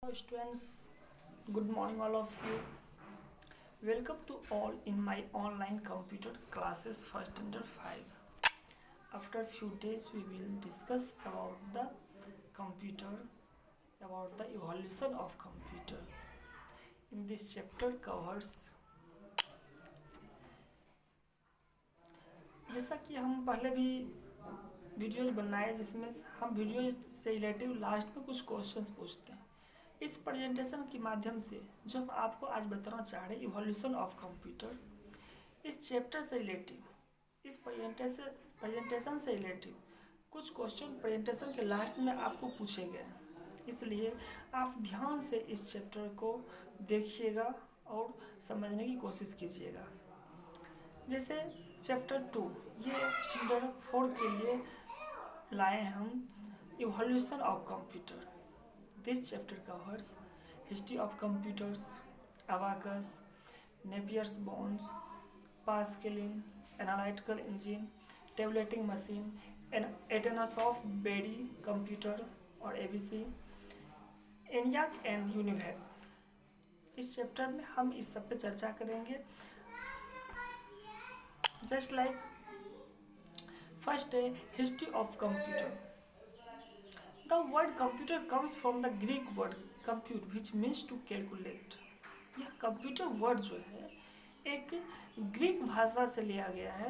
Hello students, good morning all of you. Welcome to all in my online computer classes first under 5. After few days we will discuss about the computer, about the evolution of computer. In this chapter covers, जैसा कि हम पहले भी videos बनाए जिसमें हम video से relative last में कुछ क्वेश्चंस पूछते हैं। इस प्रेजेंटेशन के माध्यम से जो हम आपको आज बताना चाह रहे हैं इवोल्यूशन ऑफ कंप्यूटर, इस चैप्टर से रिलेटिव, इस प्रेजेंटेशन से रिलेटिव कुछ क्वेश्चन प्रेजेंटेशन के लास्ट में आपको पूछे गए हैं, इसलिए आप ध्यान से इस चैप्टर को देखिएगा और समझने की कोशिश कीजिएगा। जैसे चैप्टर 2 ये स्टैंडर्ड 4 के लिए लाए हम evolution of computer. This chapter covers history of computers, abacus, Napier's bonds, Pascaline, analytical engine, tabulating machine, and Athena's of Bedi computer or ABC, ENIAC and UNIVAC. इस चैप्टर में हम इस सब पे चर्चा करेंगे। जस्ट लाइक फर्स्ट है history of computer. The word computer comes from the Greek word compute which means to calculate. यह कंप्यूटर वर्ड जो है एक ग्रीक भाषा से लिया गया है,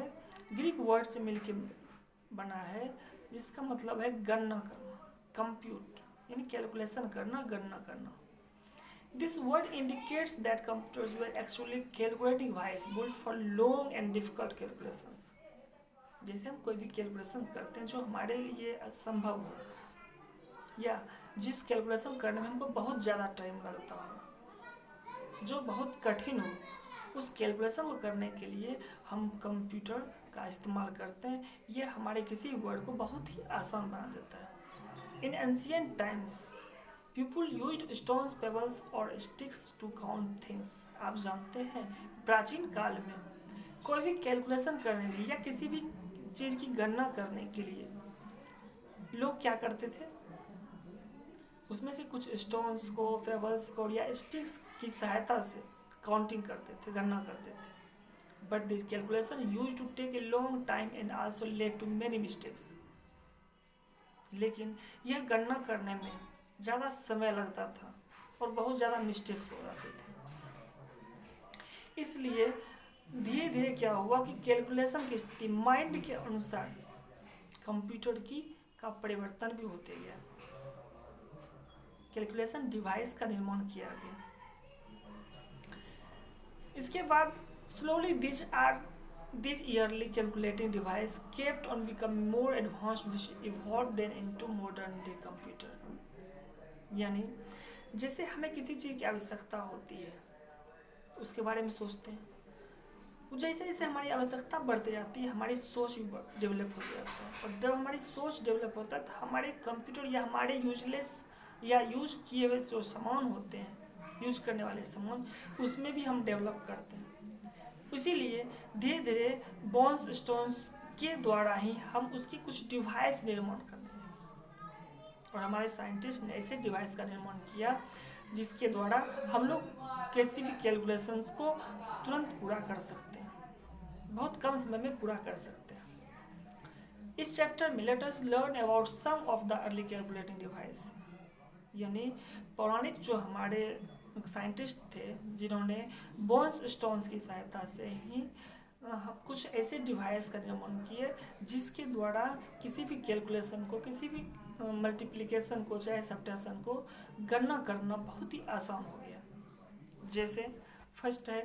ग्रीक वर्ड से मिलके बना है, जिसका मतलब है गणना करना, कंप्यूट यानी कैलकुलेशन करना, गणना करना। This word indicates that computers were actually calculating device built for long and difficult calculations. जैसे हम कोई भी कैलकुलेशन करते हैं जो हमारे लिए असंभव हो या जिस कैलकुलेशन करने में हमको बहुत ज़्यादा टाइम लगता हो, जो बहुत कठिन हो, उस कैलकुलेशन को करने के लिए हम कंप्यूटर का इस्तेमाल करते हैं। यह हमारे किसी वर्ड को बहुत ही आसान बना देता है। In ancient times people used stones, pebbles और स्टिक्स टू काउंट थिंग्स। आप जानते हैं प्राचीन काल में कोई भी कैलकुलेशन करने के लिए या किसी भी चीज़ की गणना करने के लिए लोग क्या करते थे, उसमें से कुछ स्टोन्स को, फेबल्स को या स्टिक्स की सहायता से काउंटिंग करते थे, गणना करते थे। But this calculation used to take a long time and also led to many mistakes. लेकिन यह गणना करने में ज़्यादा समय लगता था और बहुत ज़्यादा मिस्टेक्स हो जाते थे। इसलिए धीरे धीरे क्या हुआ कि कैलकुलेशन की स्थिति माइंड के अनुसार कंप्यूटर की का परिवर्तन भी होते गया, कैलकुलेशन डिवाइस का निर्माण किया गया। इसके बाद slowly these yearly calculating device kept on becoming more advanced which evolved then into modern day computer। यानी जैसे हमें किसी चीज़ की आवश्यकता होती है उसके बारे में सोचते हैं, जैसे जैसे हमारी आवश्यकता बढ़ती जाती है हमारी सोच भी डेवलप हो जाता है, और जब हमारी सोच डेवलप होता है तो हमारे कंप्यूटर या हमारे यूजलेस या यूज किए हुए जो सामान होते हैं, यूज करने वाले सामान, उसमें भी हम डेवलप करते हैं। इसीलिए धीरे धीरे बोन्स स्टोन्स के द्वारा ही हम उसकी कुछ डिवाइस निर्माण करने लगे, और हमारे साइंटिस्ट ने ऐसे डिवाइस का निर्माण किया जिसके द्वारा हम लोग किसी भी कैलकुलेशंस को तुरंत पूरा कर सकते हैं, बहुत कम समय में पूरा कर सकते हैं। इस चैप्टर में let us learn about some of the early calculating device. यानी पौराणिक जो हमारे साइंटिस्ट थे जिन्होंने बोन्स स्टोन्स की सहायता से ही कुछ ऐसे डिवाइस का निर्माण किए जिसके द्वारा किसी भी कैलकुलेशन को, किसी भी मल्टीप्लिकेशन को चाहे सब्ट्रैक्शन को गणना करना बहुत ही आसान हो गया। जैसे फर्स्ट है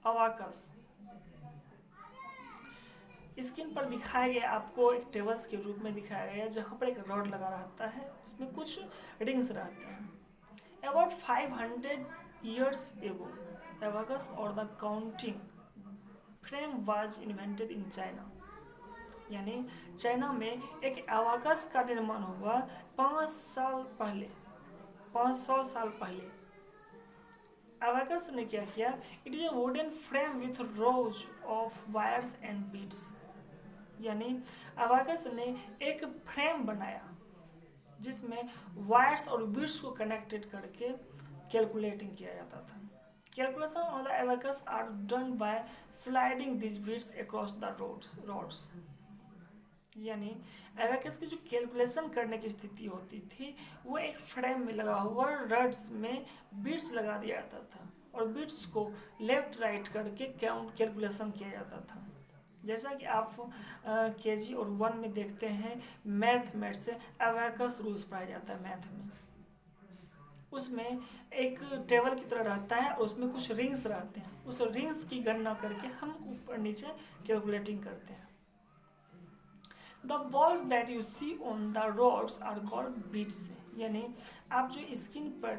अबाकस। स्क्रीन पर दिखाया गया आपको एक टेबल्स के रूप में दिखाया गया जहाँ पर एक रॉड लगा रहता है, उसमें कुछ रिंग्स रहते हैं। About 500 years ago abacus or the counting frame was invented in China। यानी चाइना में एक अबाकस का निर्माण हुआ 500 साल पहले। अबाकस ने क्या किया, it is a wooden frame with rose of wires and beads. यानी अबाकस ने एक फ्रेम बनाया जिसमें वायर्स और बिट्स को कनेक्टेड करके कैलकुलेटिंग किया जाता था। Calculation on the abacus are done by sliding this beads across the rods. यानी एबेकस की जो कैलकुलेशन करने की स्थिति होती थी वो एक फ्रेम में लगा हुआ रड्स में बिट्स लगा दिया जाता था और बिट्स को लेफ्ट राइट करके काउंट कैलकुलेशन किया जाता था। जैसा कि आप केजी और 1 में देखते हैं, मैथ से एबेकस रूल्स पढ़ाया जाता है। मैथ में उसमें एक टेबल की तरह रहता है और उसमें कुछ रिंग्स रहते हैं, उस रिंग्स की गणना करके हम ऊपर नीचे कैलकुलेटिंग करते हैं। The balls that you see on the rods are called beads. यानी आप जो स्क्रीन पर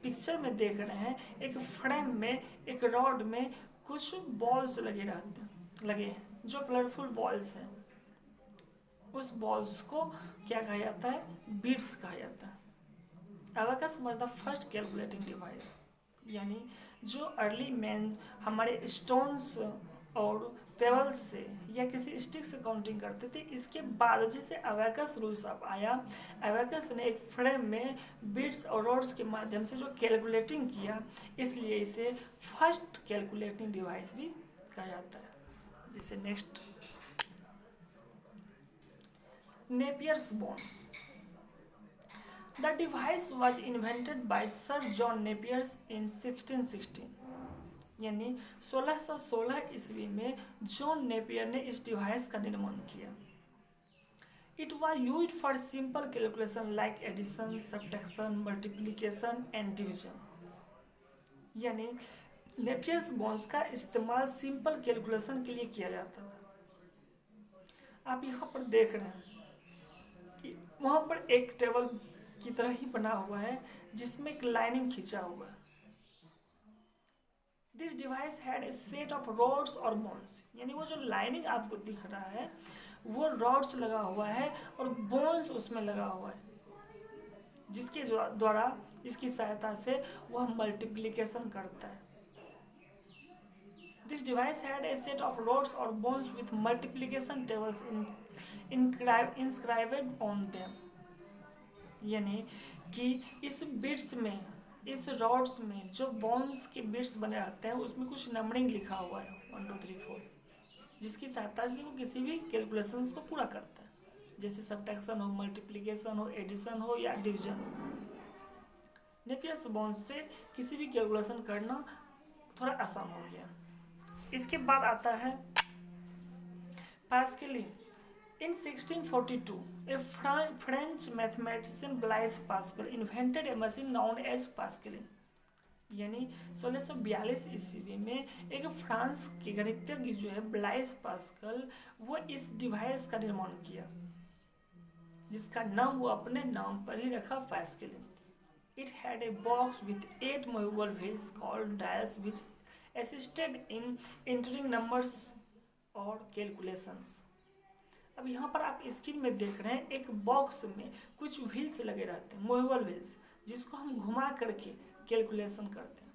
पिक्चर में देख रहे हैं, एक फ्रेम में एक रॉड में कुछ बॉल्स लगे हैं जो कलरफुल बॉल्स हैं। उस बॉल्स को क्या कहा जाता है? बीट्स कहा जाता है। Abacus was the first calculating device. यानी जो अर्ली मैन हमारे स्टोन्स और पेबल्स से या किसी स्टिक से काउंटिंग करते थे, इसके बाद जैसे एबेकस रूल्स अब आया, एबेकस ने एक फ्रेम में बिट्स और रॉड्स के माध्यम से जो कैलकुलेटिंग किया, इसलिए इसे फर्स्ट कैलकुलेटिंग डिवाइस भी कहा जाता है। जैसे next, Napier's bone. The device was invented by Sir John Napier in 1616। यानी 1616 ईस्वी में जॉन नेपियर ने इस डिवाइस का निर्माण किया। It was use for simple calculation like addition, subtraction, multiplication and division. यानी नेपियर्स बोन्स का इस्तेमाल सिंपल कैलकुलेशन के लिए किया जाता है। आप यहाँ पर देख रहे हैं कि वहाँ पर एक टेबल की तरह ही बना हुआ है जिसमें एक लाइनिंग खींचा हुआ है। This device had a set of rods और बोन्स। यानी वो जो लाइनिंग आपको दिख रहा है वो रॉड्स लगा हुआ है और बोन्स उसमें लगा हुआ है, जिसके द्वारा, इसकी सहायता से वह मल्टीप्लिकेशन करता है। This device had a set of rods और bones with multiplication tables inscribed on them. यानी कि इस बिट्स में, इस रॉड्स में जो बोन्स के बिट्स बने रहते हैं उसमें कुछ नंबरिंग लिखा हुआ है 1 2 3 4, जिसकी सहायता से वो किसी भी कैलकुलेशंस को पूरा करता है, जैसे सब्ट्रैक्शन हो, मल्टीप्लिकेशन हो, एडिशन हो या डिवीजन हो। नेपियर्स बोन्स से किसी भी कैलकुलेशन करना थोड़ा आसान हो गया। इसके बाद आता है Pascaline. In 1642, a French mathematician Blaise Pascal invented a machine known as Pascaline। यानी 1642 ईस्वी में एक फ्रांस के गणितज्ञ जो है ब्लाइस पास्कल, वो इस डिवाइस का निर्माण किया जिसका नाम वो अपने नाम पर ही रखा, Pascaline. It had a box with 8 movable wheels called dials which assisted in entering numbers और calculations। अब यहाँ पर आप स्क्रीन में देख रहे हैं एक बॉक्स में कुछ व्हील्स लगे रहते हैं, मूवेबल व्हील्स, जिसको हम घुमा करके कैलकुलेशन करते हैं।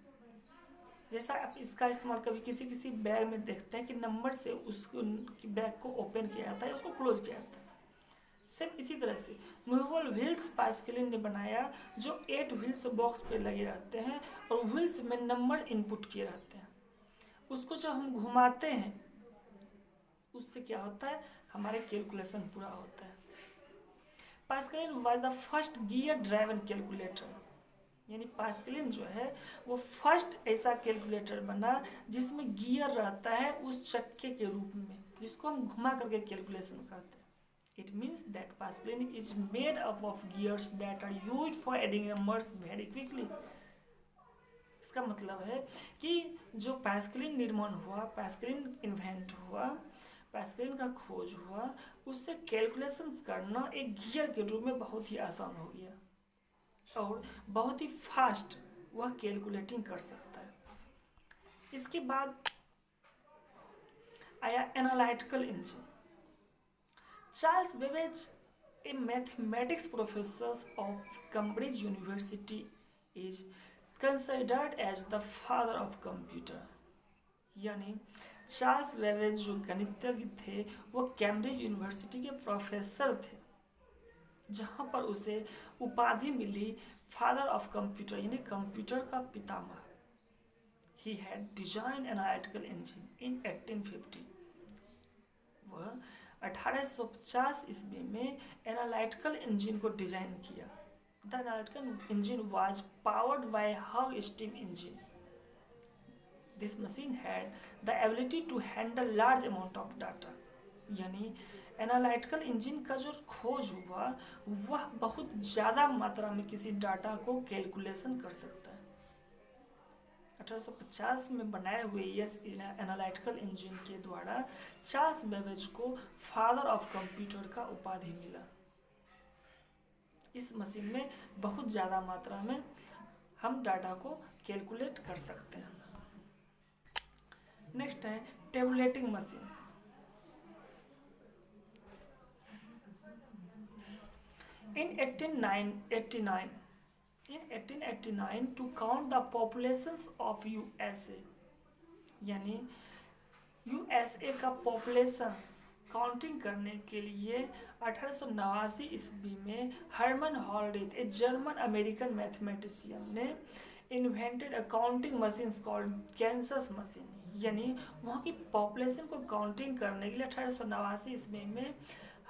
जैसा आप इसका इस्तेमाल कभी किसी किसी बैग में देखते हैं कि नंबर से उसको बैग को ओपन किया जाता है, उसको क्लोज किया जाता है। सेम इसी तरह से मूवेबल व्हील्स पास्कलिन ने बनाया, जो 8 व्हील्स बॉक्स पे लगे रहते हैं और व्हील्स में नंबर इनपुट किए रहते हैं। उसको जब हम घुमाते हैं उससे क्या होता है, हमारे कैलकुलेशन पूरा होता है। Pascaline was the first gear driven calculator. यानी पास्कलिन जो है वो फर्स्ट ऐसा कैलकुलेटर बना जिसमें गियर रहता है उस चक्के के रूप में, जिसको हम घुमा करके कैलकुलेशन करते हैं। It means that Pascaline is made up of gears that are used for adding numbers very quickly. इसका मतलब है कि जो पास्कलिन निर्माण हुआ, पास्कलिन इन्वेंट हुआ, पास्कलिन का खोज हुआ, उससे कैलकुलेशंस करना एक गियर के रूप में बहुत ही आसान हो गया और बहुत ही फास्ट वह कैलकुलेटिंग कर सकता है। इसके बाद आया analytical engine. Charles Babbage, a mathematics professor of Cambridge University, is considered as the father of computer. यानी चार्ल्स बेबेज जो गणितज्ञ थे वो कैम्ब्रिज यूनिवर्सिटी के प्रोफेसर थे, जहाँ पर उसे उपाधि मिली फादर ऑफ कंप्यूटर, यानी कंप्यूटर का पितामह। He had design analytical engine in 1850। वह 1850 ईस्वी में एनालिटिकल इंजन को डिजाइन किया। The analytical engine was powered by huge steam engine. This machine had the ability to handle large amount of data. यानी analytical engine का जो खोज हुआ वह बहुत ज़्यादा मात्रा में किसी डाटा को कैलकुलेशन कर सकता है। 1850 में बनाए हुए यस एनालिटिकल इंजन के द्वारा चार्ल्स बेबेज को फादर ऑफ कंप्यूटर का उपाधि मिला। इस मशीन में बहुत ज़्यादा मात्रा में हम डाटा को कैलकुलेट कर सकते हैं। नेक्स्ट है tabulating machine. In 1889 to count the populations of USA, यानी USA का पॉपुलेशंस काउंटिंग करने के लिए 1889 ईस्वी में Herman Hollerith, a German American mathematician, ने invented a counting machine called census machine. यानी वहाँ की पॉपुलेशन को काउंटिंग करने के लिए 1889 ईस्वी में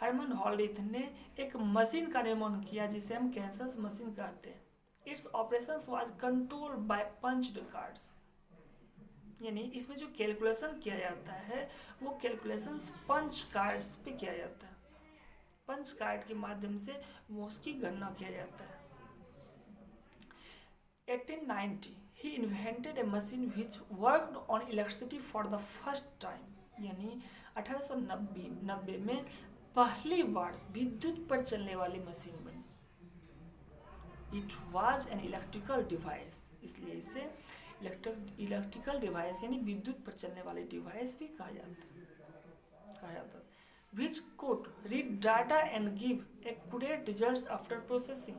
हर्मन हॉलडिथ ने एक मशीन का निर्माण किया जिसे हम कैंसस मशीन कहते हैं। It's operations was controlled by punched cards. यानी इसमें जो कैलकुलेशन किया जाता है वो कैलकुलेशंस पंच कार्ड्स पे किया जाता है। पंच कार्ड के माध्यम से वो उसकी गणना किया जाता है। 1890 he invented a machine which worked on electricity for the first time। यानी 1890 में पहली बार विद्युत पर चलने वाली मशीन बनी। It was an electrical device, इसलिए इसे इलेक्ट्रिकल डिवाइस यानी विद्युत पर चलने वाले डिवाइस भी कहा जाता है। Which could read data and give accurate results after processing.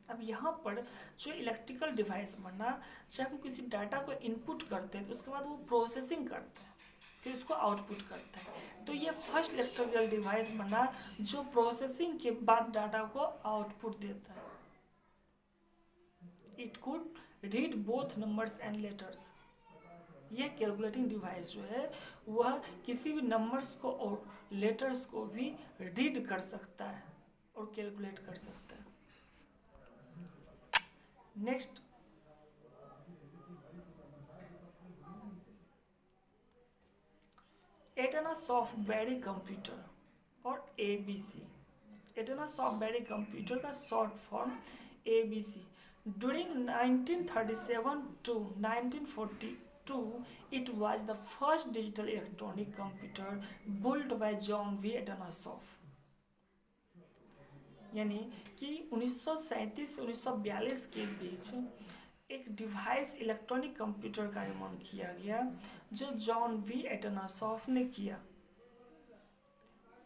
अब यहाँ पर जो इलेक्ट्रिकल डिवाइस बना, जब हम किसी डाटा को इनपुट करते हैं तो उसके बाद वो प्रोसेसिंग करता है, फिर उसको आउटपुट करता है। तो ये फर्स्ट इलेक्ट्रिकल डिवाइस बना जो प्रोसेसिंग के बाद डाटा को आउटपुट देता है। It could read both numbers and letters. यह कैलकुलेटिंग डिवाइस जो है वह किसी भी नंबर्स को और लेटर्स को भी रीड कर सकता है और कैलकुलेट कर सकता है। नेक्स्ट एटना सॉफ्टवेयर कंप्यूटर और ABC। एटना सॉफ्टवेयर कंप्यूटर का short form ABC। During 1937 to 1942, it was the first digital electronic computer built by John V. Atanasoff। यानी कि 1937 से 1942 के बीच एक डिवाइस इलेक्ट्रॉनिक कंप्यूटर का निर्माण किया गया जो जॉन वी एटनासॉफ ने किया।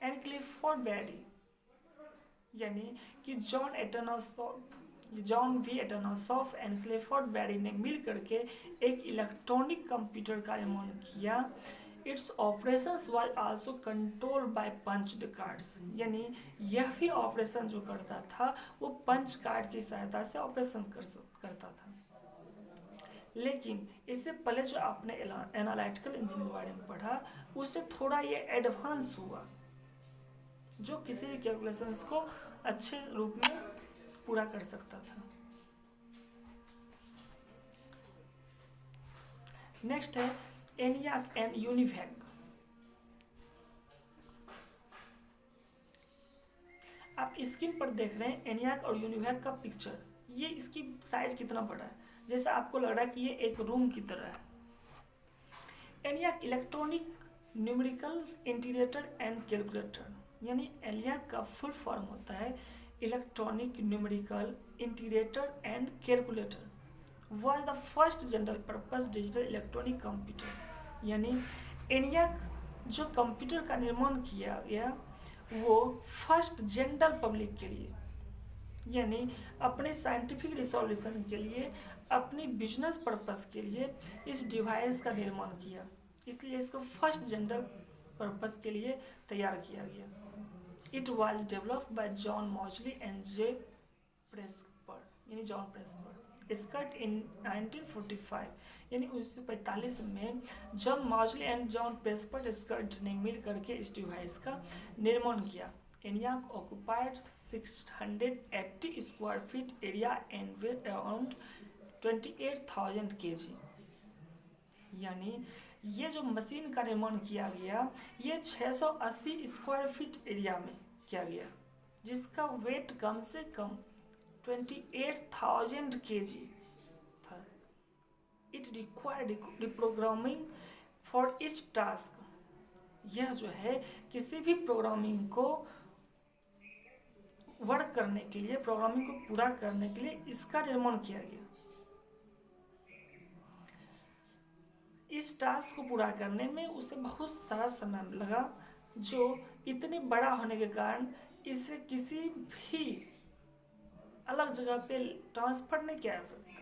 एंड क्लिफोर्ड बेरी, यानी कि John V Atanasoff and Clifford Berry ने मिल करके एक इलेक्ट्रॉनिक कंप्यूटर का निर्माण किया। Its operations was also controlled by punched cards. यानी यह भी ऑपरेशन जो करता था वो पंच कार्ड की सहायता से ऑपरेशन करता था। लेकिन इससे पहले जो आपने एनालिटिकल इंजन के बारे में पढ़ा उससे थोड़ा ये एडवांस हुआ, जो किसी भी कैलकुलेशंस को अच्छे रूप में पूरा कर सकता था। नेक्स्ट है ENIAC एंड UNIVAC। आप स्क्रीन पर देख रहे हैं ENIAC और UNIVAC का पिक्चर। ये इसकी साइज कितना बड़ा है, जैसे आपको लग रहा है कि ये एक रूम की तरह है। ENIAC electronic numerical integrator and calculator, यानी ENIAC का फुल फॉर्म होता है electronic numerical integrator and calculator. was the first general purpose digital electronic computer. यानी ENIAC जो कंप्यूटर का निर्माण किया गया वो फर्स्ट जनरल पब्लिक के लिए, यानी अपने साइंटिफिक रिसोल्यूशन के लिए, अपनी बिजनेस पर्पस के लिए इस डिवाइस का निर्माण किया, इसलिए इसको फर्स्ट जनरल पर्पस के लिए तैयार किया गया। It was developed by John Moseley and J. Presper, यानी जॉन प्रेस्पर। स्कर्ट इन 1945 यानी 1945 में John Mauchly and John Presper Eckert ने मिल करके इस डिवाइस का निर्माण किया। ENIAC occupied 680 square feet area and weight around 28,000 kg। यानी ये जो मशीन का निर्माण किया गया ये 680 स्क्वायर फीट एरिया में किया गया, जिसका वेट कम से कम 28,000 kg था। It required reprogramming for each task. यह जो है किसी भी प्रोग्रामिंग को वर्क करने के लिए, प्रोग्रामिंग को पूरा करने के लिए इसका निर्माण किया गया। इस टास्क को पूरा करने में उसे बहुत सारा समय लगा, जो इतनी बड़ा होने के कारण इसे किसी भी अलग जगह पे ट्रांसफर नहीं किया जा सकता।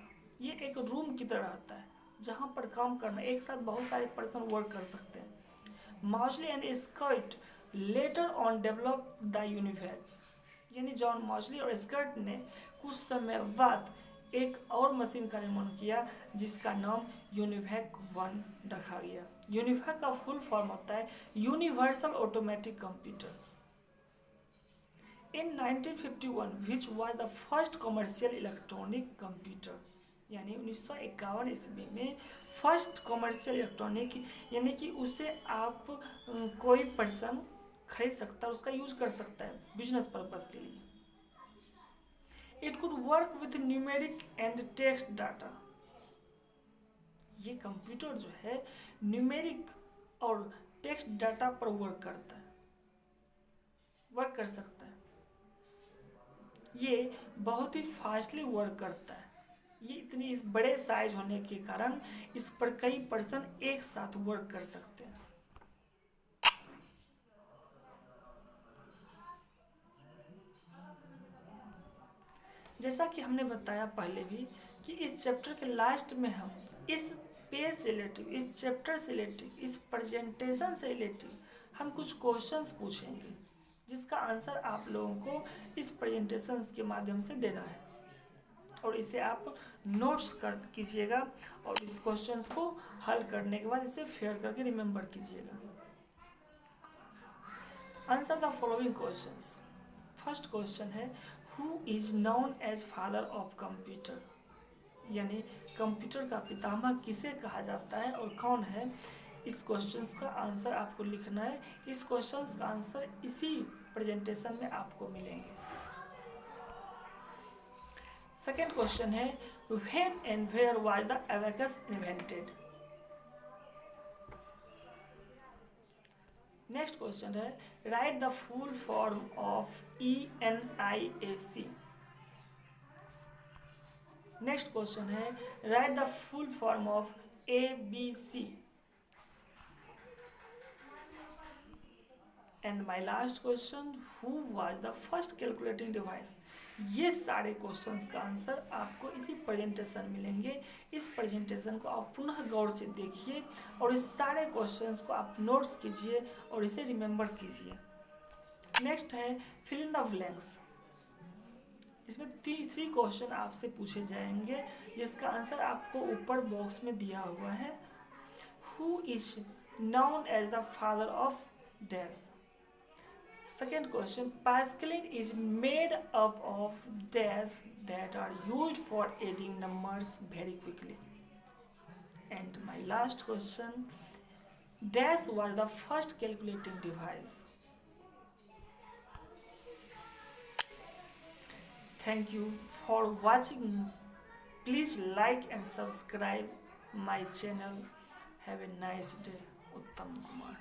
ये एक रूम की तरह होता है जहाँ पर काम करना एक साथ बहुत सारे पर्सन वर्क कर सकते हैं। Mauchly and Eckert later on develop the UNIVAC, यानी जॉन मॉजली और स्कर्ट ने कुछ समय बाद एक और मशीन का निर्माण किया जिसका नाम यूनिवैक 1 रखा गया। यूनिवैक का फुल फॉर्म होता है universal automatic computer. In 1951, which was the first commercial electronic computer, यानी 1951 ईस्वी में फर्स्ट कमर्शियल इलेक्ट्रॉनिक, यानी कि उसे आप कोई पर्सन खरीद सकता है, उसका यूज कर सकता है बिजनेस पर्पज के लिए। It could work with numeric and text data. ये कंप्यूटर जो है न्यूमेरिक और टेक्स्ट डाटा पर वर्क कर सकता है। ये बहुत ही फास्टली वर्क करता है। ये इतनी इस बड़े साइज होने के कारण इस पर कई पर्सन एक साथ वर्क कर सकते हैं। जैसा कि हमने बताया पहले भी कि इस चैप्टर के लास्ट में हम इस पेज से रिलेटिव, इस चैप्टर से रिलेटिव, इस प्रेजेंटेशन से रिलेटिव हम कुछ क्वेश्चंस पूछेंगे जिसका आंसर आप लोगों को इस प्रेजेंटेशन के माध्यम से देना है, और इसे आप नोट्स कर कीजिएगा और इस क्वेश्चंस को हल करने के बाद इसे फेयर करके रिमेंबर कीजिएगा। Answer the following questions. First question है who is known as father of computer, यानी कंप्यूटर का पितामह किसे कहा जाता है और कौन है। इस क्वेश्चन का आंसर आपको लिखना है। इस क्वेश्चन का आंसर इसी प्रेजेंटेशन में आपको मिलेंगे। सेकेंड क्वेश्चन है when and where was the abacus invented. Next question है write the full form of ENIAC। Next question है write the full form of ABC। And my last question who was the first calculating device. ये सारे questions का answer आपको इसी presentation मिलेंगे। इस presentation को आप पुनः गौर से देखिए और इस सारे क्वेश्चंस को आप नोट्स कीजिए और इसे रिमेंबर कीजिए। नेक्स्ट है फिल इन द ब्लैंक्स। इसमें 3 क्वेश्चन आपसे पूछे जाएंगे जिसका आंसर आपको ऊपर बॉक्स में दिया हुआ है। Who is known as the father of dash. Second question, Pascaline is made up of dash that are used for adding numbers very quickly. And my last question, dash was the first calculating device. Thank you for watching. Please like and subscribe my channel. Have a nice day. Uttam Kumar.